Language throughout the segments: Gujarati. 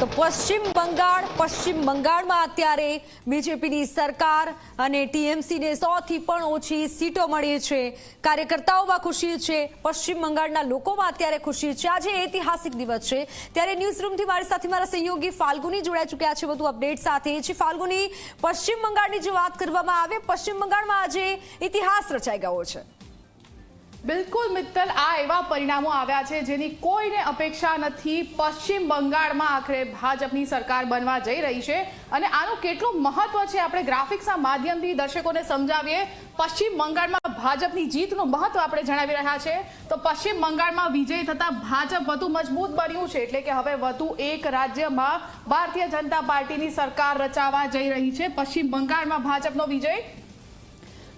તો પશ્ચિમ બંગાળમાં અત્યારે બીજેપીની સરકાર અને ટીએમસીને 100 થી પણ ઓછી સીટો મળી છે। કાર્યકર્તાઓમાં ખુશી છે, પશ્ચિમ બંગાળના લોકોમાં અત્યારે ખુશી છે। આજે ઐતિહાસિક દિવસ છે, ત્યારે ન્યૂઝ રૂમથી મારી સાથે મારા સહયોગી ફાલ્ગુની જોડાઈ ચૂક્યા છે વધુ અપડેટ સાથે। ફાલ્ગુની, પશ્ચિમ બંગાળની જો વાત કરવામાં આવે, પશ્ચિમ બંગાળમાં આજે ઇતિહાસ રચાઈ ગયો છે। બિલકુલ મિત્તલ, આ એવા પરિણામો આવ્યા છે જેની કોઈને અપેક્ષા નથી। પશ્ચિમ બંગાળમાં આખરે ભાજપની સરકાર બનવા જઈ રહી છે અને આનું કેટલું મહત્વ છે આપણે ગ્રાફિક્સના માધ્યમથી દર્શકોને સમજાવીએ। પશ્ચિમ બંગાળમાં ભાજપની જીતનું મહત્વ આપણે જણાવી રહ્યા છે। તો પશ્ચિમ બંગાળમાં વિજય થતા ભાજપ વધુ મજબૂત બન્યું છે, એટલે કે હવે વધુ એક રાજ્યમાં ભારતીય જનતા પાર્ટીની સરકાર રચાવા જઈ રહી છે। પશ્ચિમ બંગાળમાં ભાજપનો વિજય।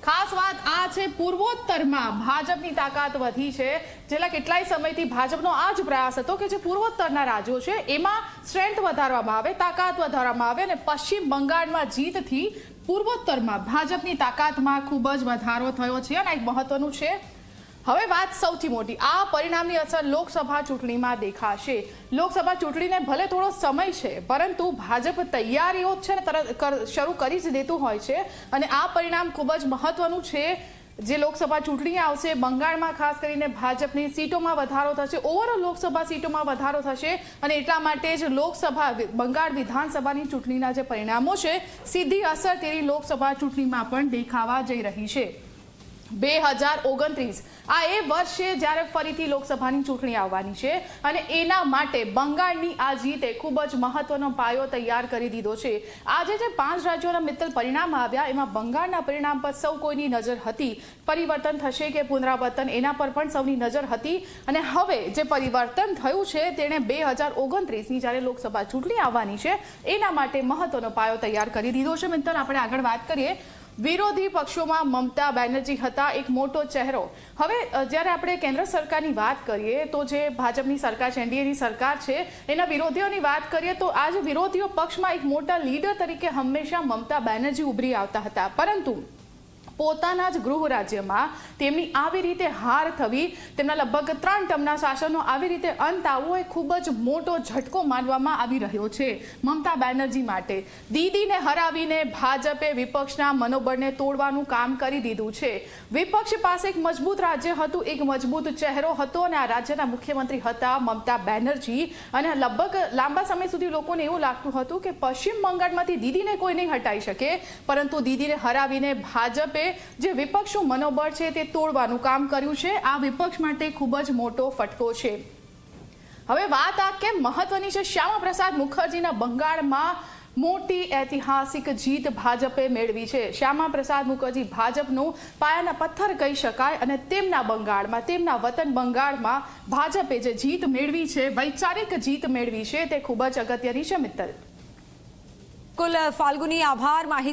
ખાસ વાત આ છે, પૂર્વોત્તરમાં ભાજપની તાકાત વધી છે। છેલ્લા કેટલાય સમયથી ભાજપનો આ જ પ્રયાસ હતો કે જે પૂર્વોત્તરના રાજ્યો છે એમાં સ્ટ્રેન્થ વધારવામાં આવે, તાકાત વધારવામાં આવે, અને પશ્ચિમ બંગાળમાં જીતથી પૂર્વોત્તરમાં ભાજપની તાકાતમાં ખૂબ જ વધારો થયો છે અને એક મહત્વનું છે। હવે વાત સૌથી મોટી, આ પરિણામની અસર લોકસભા ચૂંટણીમાં દેખાશે। લોકસભા ચૂંટણીને ભલે થોડો સમય છે, પરંતુ ભાજપ તૈયારીઓ છે ને તરત શરૂ કરી જ દેતું હોય છે અને આ પરિણામ ખૂબ જ મહત્વનું છે। જે લોકસભા ચૂંટણી આવશે બંગાળમાં, ખાસ કરીને ભાજપની સીટોમાં વધારો થશે, ઓવરઓલ લોકસભા સીટોમાં વધારો થશે અને એટલા માટે જ લોકસભા બંગાળ વિધાનસભાની ચૂંટણીના જે પરિણામો છે સીધી અસર તેની લોકસભા ચૂંટણીમાં પણ દેખાવા જઈ રહી છે। 2029 આ એ વર્ષ છે જ્યારે ફરીથી લોકસભાની ચૂંટણી આવવાની છે અને એના માટે બંગાળની આ જીતે ખૂબ જ મહત્વનો પાયો તૈયાર કરી દીધો છે। આજે જે 5 રાજ્યોના મિત્તલ પરિણામ આવ્યા એમાં બંગાળના પરિણામ પર સૌ કોઈની નજર હતી। પરિવર્તન થશે કે પુનરાવર્તન, એના પર પણ સૌની નજર હતી અને હવે જે પરિવર્તન થયું છે તેણે 2029ની જ્યારે લોકસભા ચૂંટણી આવવાની છે એના માટે મહત્વનો પાયો તૈયાર કરી દીધો છે। મિત્તલ, આપણે આગળ વાત કરીએ, વિરોધી પક્ષોમાં મમતા બેનર્જી હતા એક મોટો ચહેરો। હવે જ્યારે આપણે કેન્દ્ર સરકારની વાત કરીએ તો જે ભાજપની સરકાર છે, એનડીએની સરકાર છે, એના વિરોધીઓની વાત કરીએ તો આજે વિરોધીઓ પક્ષમાં એક મોટા લીડર તરીકે હંમેશા મમતા બેનર્જી ઉભરી આવતા હતા, પરંતુ પોતાના જ ગૃહ રાજ્યમાં તેમની આવી રીતે હાર થવી, તેમના લગભગ 3 ટર્મના શાસનનો આવી રીતે અંત આવવો એ ખૂબ જ મોટો ઝટકો માનવામાં આવી રહ્યો છે મમતા બેનર્જી માટે। દીદીને હરાવીને ભાજપે વિપક્ષના મનોબળને તોડવાનું કામ કરી દીધું છે। વિપક્ષ પાસે એક મજબૂત રાજ્ય હતું, એક મજબૂત ચહેરો હતો અને આ રાજ્યના મુખ્યમંત્રી હતા મમતા બેનર્જી અને લગભગ લાંબા સમય સુધી લોકોને એવું લાગતું હતું કે પશ્ચિમ બંગાળમાંથી દીદીને કોઈ નહીં હટાવી શકે, પરંતુ દીદીને હરાવીને ભાજપે જે વિપક્ષનું મનોબળ છે તે તોડવાનું કામ કર્યું છે। આ વિપક્ષ માટે ખૂબ જ મોટો ફટકો છે। હવે વાત આ કેમ મહત્વની છે, શ્યામા પ્રસાદ મુખર્જીના બંગાળમાં મોટી ઐતિહાસિક જીત ભાજપે મેળવી છે। શ્યામા પ્રસાદ મુખર્જી ભાજપનું પાયાના પથ્થર કહી શકાય અને તેમના બંગાળમાં, તેમના વતન બંગાળમાં ભાજપે જે જીત મેળવી છે, વૈચારિક જીત મેળવી છે, તે ખૂબ જ અગત્યની છે। મિત્તલ, કુલ ફાલ્ગુની, આભાર માહિતી